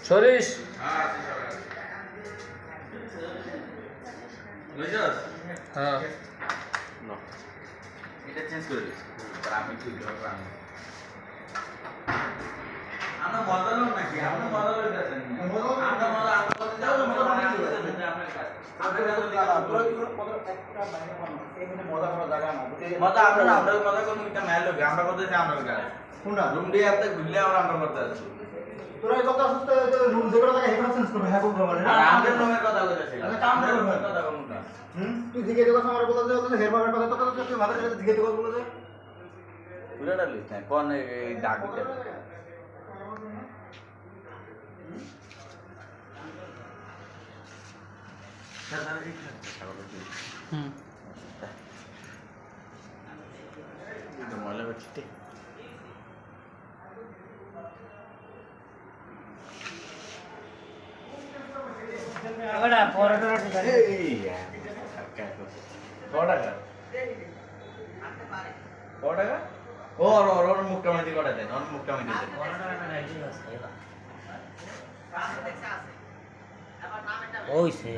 সরিষ হ্যাঁ এটা চেঞ্জ করে দিচ্ছি আমি কি আমরা মজা লোক নাকি আমরা মজা লোক আছেন আমরা মজা আমরা করতে যাও মজা আপনার কাছে মজা আমরা মজা করব এটা মেল লোক আমরা করতে চাই আমরা কাছে কোনটা রুম দিয়ে আপনি ঘুরলে আমরা করতে আছি তোরা এই কথা শুনতে রুম যেগুলো থাকে হেডফোন চেঞ্জ করবে হ্যাঁ করবে মানে আর আমাদের রুমের কথা কইতাছি আচ্ছা কাম আমাদের করবে রুমের কথা কোনটা তুই দিকে দিকে কথা আমরা বলতে বলতে হেডফোনের কথা তো তুই মাথার সাথে দিকে দিকে বলতে পুরাটা লিস্ট না কোন এই ডাক দিতে হুম ಇದು ಮಳೆ ಬಚ್ಚಿಟ್ಟೆ আগড়া পরোটা ওর মুখটা মাটি কটা দেন ওর মুখটা মাটি দেন ওই সে